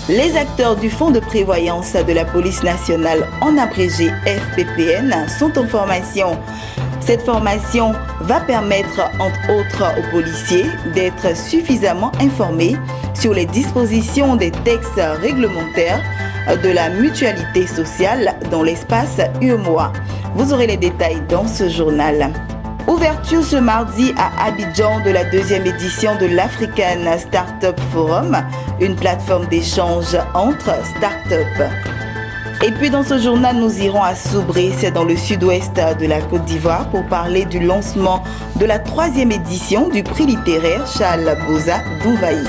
Les acteurs du Fonds de prévoyance de la police nationale, en abrégé FPPN, sont en formation. Cette formation va permettre, entre autres, aux policiers d'être suffisamment informés sur les dispositions des textes réglementaires de la mutualité sociale dans l'espace UEMOA. Vous aurez les détails dans ce journal. Ouverture ce mardi à Abidjan de la deuxième édition de l'African Startup Forum, une plateforme d'échange entre startups. Et puis dans ce journal, nous irons à Soubré, c'est dans le sud-ouest de la Côte d'Ivoire, pour parler du lancement de la troisième édition du prix littéraire Charles Bozat d'Onvaï.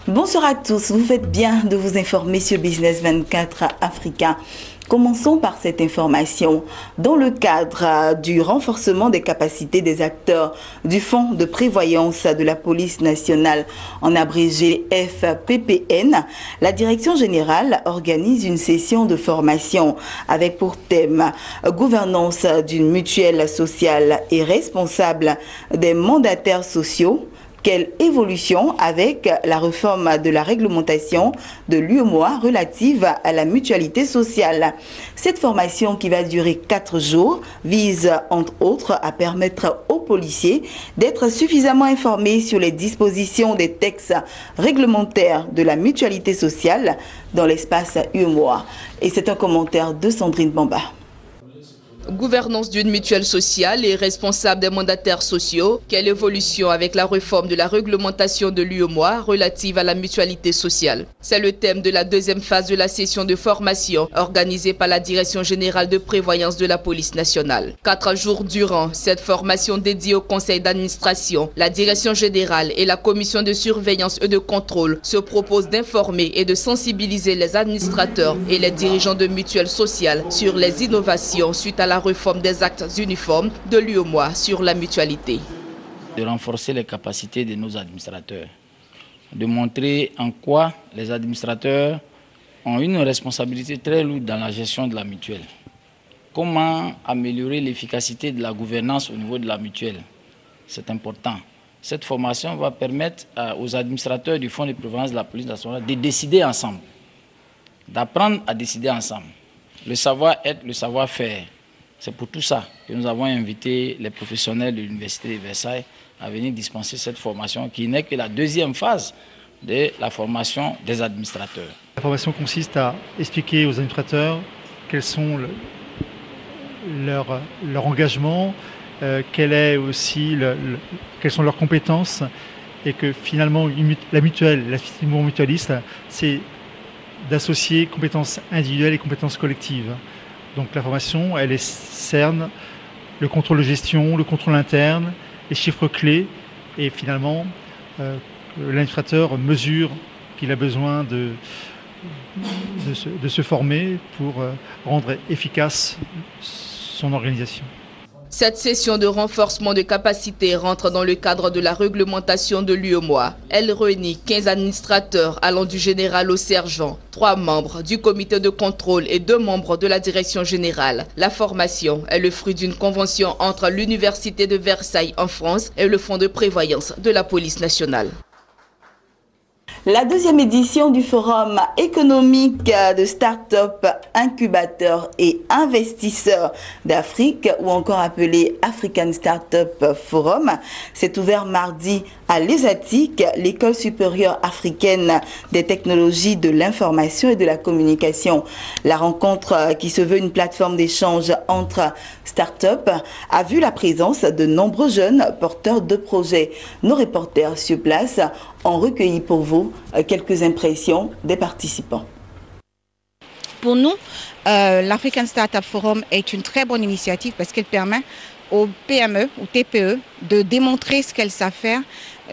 Bonsoir à tous, vous faites bien de vous informer sur Business 24 Africa. Commençons par cette information. Dans le cadre du renforcement des capacités des acteurs du Fonds de prévoyance de la police nationale, en abrégé FPPN, la Direction générale organise une session de formation avec pour thème gouvernance d'une mutuelle sociale et responsable des mandataires sociaux. Quelle évolution avec la réforme de la réglementation de l'UEMOA relative à la mutualité sociale. Cette formation, qui va durer 4 jours, vise entre autres à permettre aux policiers d'être suffisamment informés sur les dispositions des textes réglementaires de la mutualité sociale dans l'espace UEMOA. Et c'est un commentaire de Sandrine Bamba. Gouvernance d'une mutuelle sociale et responsable des mandataires sociaux. Quelle évolution avec la réforme de la réglementation de l'UEMOA relative à la mutualité sociale? C'est le thème de la deuxième phase de la session de formation organisée par la Direction générale de prévoyance de la police nationale. 4 jours durant cette formation dédiée au conseil d'administration, la Direction générale et la commission de surveillance et de contrôle se proposent d'informer et de sensibiliser les administrateurs et les dirigeants de mutuelles sociales sur les innovations suite à la réforme des actes uniformes de l'UEMOA sur la mutualité. De renforcer les capacités de nos administrateurs, de montrer en quoi les administrateurs ont une responsabilité très lourde dans la gestion de la mutuelle. Comment améliorer l'efficacité de la gouvernance au niveau de la mutuelle? C'est important. Cette formation va permettre aux administrateurs du Fonds de prévoyance de la police nationale de décider ensemble, d'apprendre à décider ensemble. Le savoir-être, le savoir-faire. C'est pour tout ça que nous avons invité les professionnels de l'Université de Versailles à venir dispenser cette formation qui n'est que la deuxième phase de la formation des administrateurs. La formation consiste à expliquer aux administrateurs quels sont leur engagement, quelles sont leurs compétences, et que finalement la mutuelle, l'affiliation mutualiste, c'est d'associer compétences individuelles et compétences collectives. Donc la formation, elle cerne le contrôle de gestion, le contrôle interne, les chiffres clés, et finalement l'administrateur mesure qu'il a besoin de se former pour rendre efficace son organisation. Cette session de renforcement de capacité rentre dans le cadre de la réglementation de l'UEMOA. Elle réunit 15 administrateurs allant du général au sergent, 3 membres du comité de contrôle et 2 membres de la direction générale. La formation est le fruit d'une convention entre l'Université de Versailles en France et le Fonds de prévoyance de la police nationale. La deuxième édition du Forum économique de start-up, incubateurs et investisseurs d'Afrique, ou encore appelé African Startup Forum, s'est ouvert mardi à l'ESATIC, l'École supérieure africaine des technologies de l'information et de la communication. La rencontre, qui se veut une plateforme d'échange entre start-up, a vu la présence de nombreux jeunes porteurs de projets. Nos reporters sur place ont recueilli pour vous quelques impressions des participants. Pour nous, l'African Startup Forum est une très bonne initiative parce qu'elle permet aux PME ou TPE de démontrer ce qu'elles savent faire,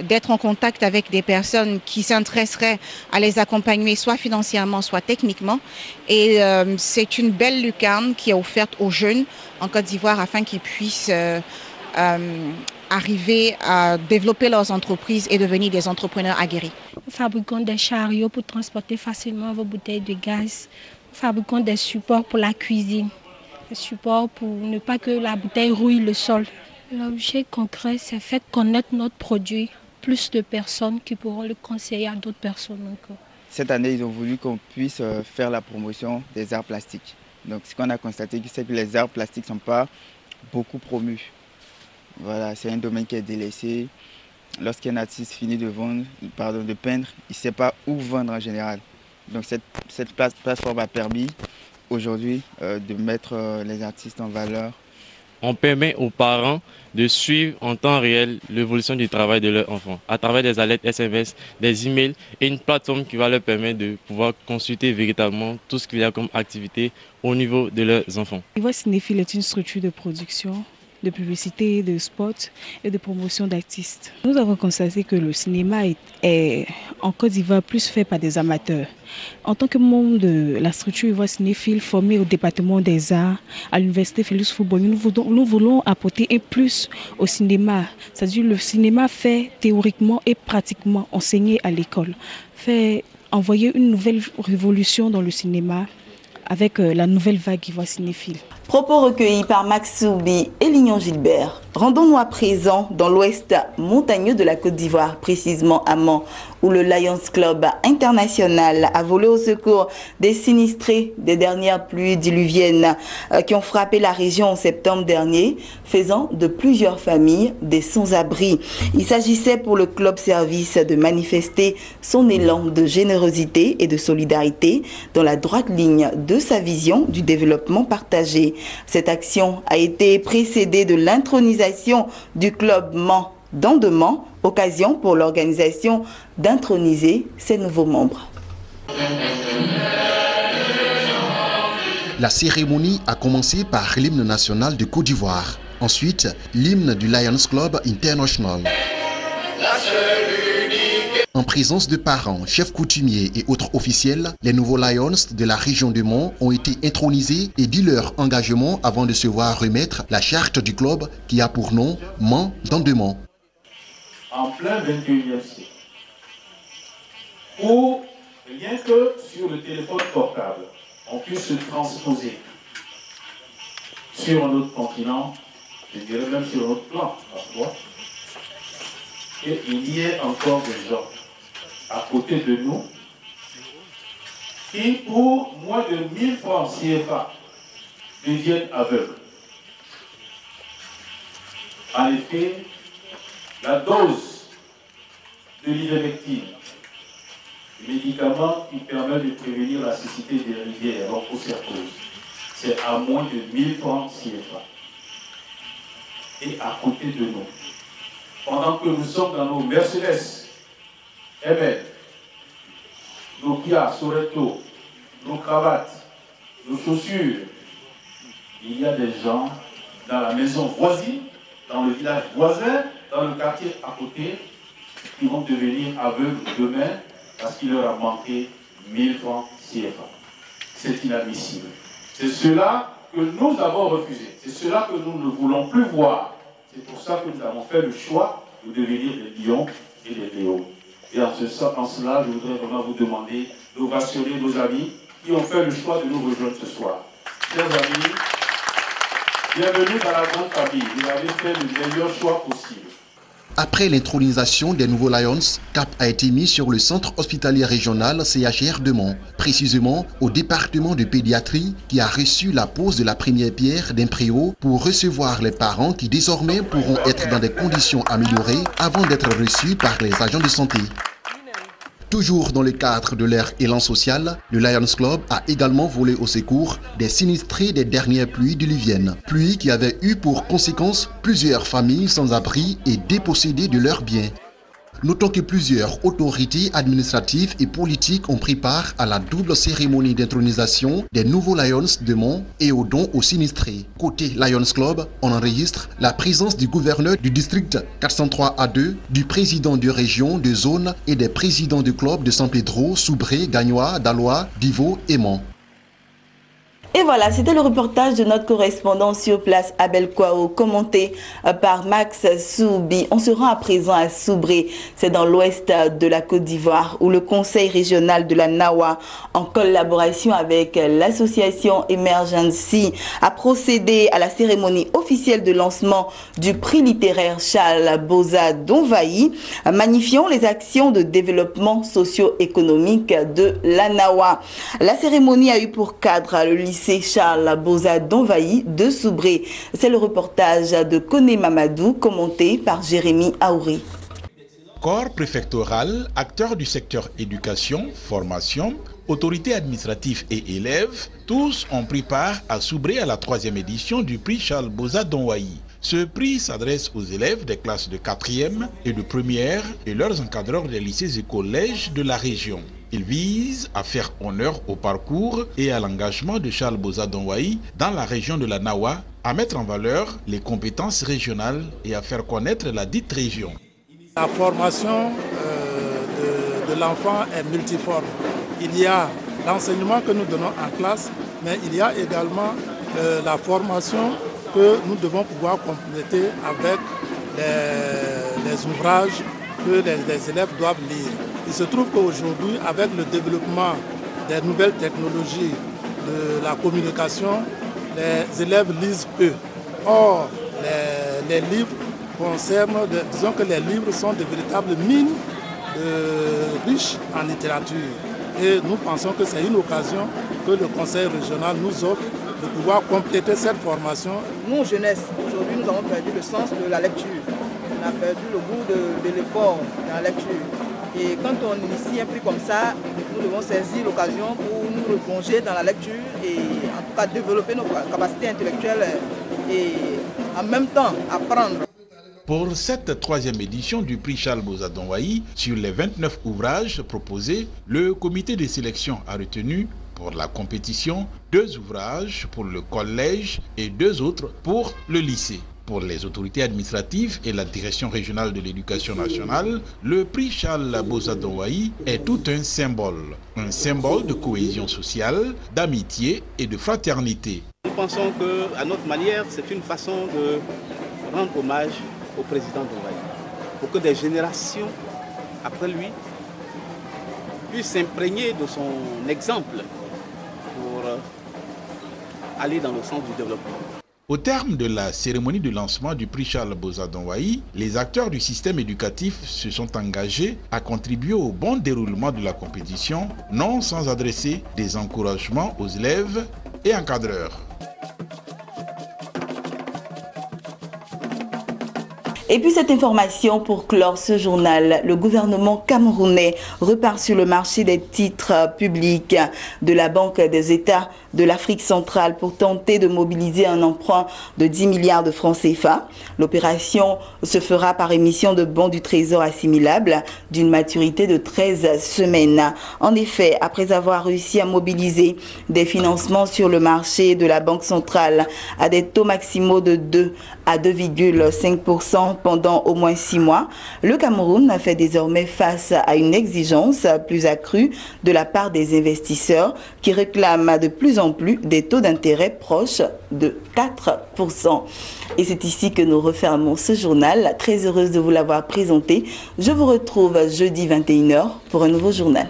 d'être en contact avec des personnes qui s'intéresseraient à les accompagner soit financièrement, soit techniquement. Et c'est une belle lucarne qui est offerte aux jeunes en Côte d'Ivoire afin qu'ils puissent arriver à développer leurs entreprises et devenir des entrepreneurs aguerris. Nous fabriquons des chariots pour transporter facilement vos bouteilles de gaz. Nous fabriquons des supports pour la cuisine, des supports pour ne pas que la bouteille rouille le sol. L'objet concret, c'est faire connaître notre produit plus de personnes qui pourront le conseiller à d'autres personnes encore. Cette année, ils ont voulu qu'on puisse faire la promotion des arts plastiques. Donc ce qu'on a constaté, c'est que les arts plastiques ne sont pas beaucoup promus. Voilà, c'est un domaine qui est délaissé. Lorsqu'un artiste finit de peindre, il ne sait pas où vendre en général. Donc cette plateforme a permis aujourd'hui de mettre les artistes en valeur. On permet aux parents de suivre en temps réel l'évolution du travail de leur enfant à travers des alertes SMS, des emails et une plateforme qui va leur permettre de pouvoir consulter véritablement tout ce qu'il y a comme activité au niveau de leurs enfants. Ivoire Cinéphile est une structure de production, de publicité, de spot et de promotion d'artistes. Nous avons constaté que le cinéma est en Côte d'Ivoire plus fait par des amateurs. En tant que membre de la structure Ivoire Cinéphile formée au département des arts à l'université Félix Houphouët-Boigny, nous voulons apporter un plus au cinéma. C'est-à-dire le cinéma fait théoriquement et pratiquement enseigner à l'école, fait envoyer une nouvelle révolution dans le cinéma avec la nouvelle vague Ivoire Cinéphile. Propos recueillis par Max Soubi et Lignon Gilbert. Rendons-nous à présent dans l'ouest montagneux de la Côte d'Ivoire, précisément à Mans, où le Lions Club International a volé au secours des sinistrés des dernières pluies diluviennes qui ont frappé la région en septembre dernier, faisant de plusieurs familles des sans-abri. Il s'agissait pour le club service de manifester son élan de générosité et de solidarité dans la droite ligne de sa vision du développement partagé. Cette action a été précédée de l'intronisation du club Mans dans de Mans, occasion pour l'organisation d'introniser ses nouveaux membres. La cérémonie a commencé par l'hymne national de Côte d'Ivoire. Ensuite, l'hymne du Lions Club International. En présence de parents, chefs coutumiers et autres officiels, les nouveaux Lions de la région de Mans ont été intronisés et dit leur engagement avant de se voir remettre la charte du club qui a pour nom Mans dans de Mans. En plein 21e siècle, où rien que sur le téléphone portable, on puisse se transposer sur un autre continent, je dirais même sur un autre plan, parfois, et il y ait encore des gens à côté de nous qui, pour moins de 1000 francs CFA, deviennent aveugles. En effet, la dose de l'ivermectine, médicament qui permet de prévenir la cécité des rivières, l'onchocercose, c'est à moins de 1000 francs CFA. Et à côté de nous, pendant que nous sommes dans nos Mercedes, nos Kia, Soreto, nos cravates, nos chaussures, il y a des gens dans la maison voisine, dans le village voisin, dans le quartier à côté, qui vont devenir aveugles demain parce qu'il leur a manqué 1000 francs CFA. C'est inadmissible. C'est cela que nous avons refusé. C'est cela que nous ne voulons plus voir. C'est pour ça que nous avons fait le choix de devenir des lions et des léos. Et en cela, je voudrais vraiment vous demander d'ovationner nos amis qui ont fait le choix de nous rejoindre ce soir. Chers amis, bienvenue dans la grande famille. Vous avez fait le meilleur choix possible. Après l'intronisation des nouveaux Lions, cap a été mis sur le centre hospitalier régional CHR de Mans, précisément au département de pédiatrie qui a reçu la pose de la première pierre d'un préau pour recevoir les parents qui désormais pourront être dans des conditions améliorées avant d'être reçus par les agents de santé. Toujours dans le cadre de leur élan social, le Lions Club a également volé au secours des sinistrés des dernières pluies diluviennes. Pluies qui avaient eu pour conséquence plusieurs familles sans abri et dépossédées de leurs biens. Notons que plusieurs autorités administratives et politiques ont pris part à la double cérémonie d'intronisation des nouveaux Lions de Mans et au don aux sinistrés. Côté Lions Club, on enregistre la présence du gouverneur du district 403A2, du président de région, de zone et des présidents du club de San Pedro, Soubré, Gagnois, Dalois, Divo et Mans. Et voilà, c'était le reportage de notre correspondant sur place, Abel Kouao, commenté par Max Soubi. On se rend à présent à Soubré, c'est dans l'ouest de la Côte d'Ivoire, où le conseil régional de la Nawa, en collaboration avec l'association Emergency, a procédé à la cérémonie officielle de lancement du prix littéraire Charles Boza d'Onvaï, magnifiant les actions de développement socio-économique de la Nawa. La cérémonie a eu pour cadre le lycée Charles Boza d'Onvaï de Soubré. C'est le reportage de Koné Mamadou, commenté par Jérémy Aouri. Corps préfectoral, acteurs du secteur éducation, formation, autorités administratives et élèves, tous ont pris part à Soubré à la 3e édition du prix Charles Boza d'Onvaï. Ce prix s'adresse aux élèves des classes de 4e et de 1er et leurs encadreurs des lycées et collèges de la région. Il vise à faire honneur au parcours et à l'engagement de Charles Boza d'Onvaï dans la région de la Nawa, à mettre en valeur les compétences régionales et à faire connaître la dite région. La formation de l'enfant est multiforme. Il y a l'enseignement que nous donnons en classe, mais il y a également la formation que nous devons pouvoir compléter avec les ouvrages que les élèves doivent lire. Il se trouve qu'aujourd'hui, avec le développement des nouvelles technologies de la communication, les élèves lisent peu. Or, les livres concernent, disons que les livres sont de véritables mines riches en littérature. Et nous pensons que c'est une occasion que le Conseil régional nous offre de pouvoir compléter cette formation. Nous, jeunesse, aujourd'hui, nous avons perdu le sens de la lecture. On a perdu le goût de l'effort dans la lecture. Et quand on initie un prix comme ça, nous devons saisir l'occasion pour nous replonger dans la lecture et en tout cas développer nos capacités intellectuelles et en même temps apprendre. Pour cette 3e édition du prix Charles Boza d'Onvaï, sur les 29 ouvrages proposés, le comité de sélection a retenu pour la compétition 2 ouvrages pour le collège et 2 autres pour le lycée. Pour les autorités administratives et la direction régionale de l'éducation nationale, le prix Charles Boza d'Onvaï est tout un symbole de cohésion sociale, d'amitié et de fraternité. Nous pensons qu'à notre manière, c'est une façon de rendre hommage au président d'Onvaï, pour que des générations après lui puissent s'imprégner de son exemple pour aller dans le sens du développement. Au terme de la cérémonie de lancement du prix Charles Boza d'Onvaï, les acteurs du système éducatif se sont engagés à contribuer au bon déroulement de la compétition, non sans adresser des encouragements aux élèves et encadreurs. Et puis cette information pour clore ce journal, le gouvernement camerounais repart sur le marché des titres publics de la Banque des États de l'Afrique centrale pour tenter de mobiliser un emprunt de 10 milliards de francs CFA. L'opération se fera par émission de bons du trésor assimilables d'une maturité de 13 semaines. En effet, après avoir réussi à mobiliser des financements sur le marché de la Banque centrale à des taux maximaux de 2 à 2,5% pendant au moins 6 mois, le Cameroun fait désormais face à une exigence plus accrue de la part des investisseurs qui réclament de plus en plus des taux d'intérêt proches de 4%. Et c'est ici que nous refermons ce journal. Très heureuse de vous l'avoir présenté. Je vous retrouve jeudi 21h pour un nouveau journal.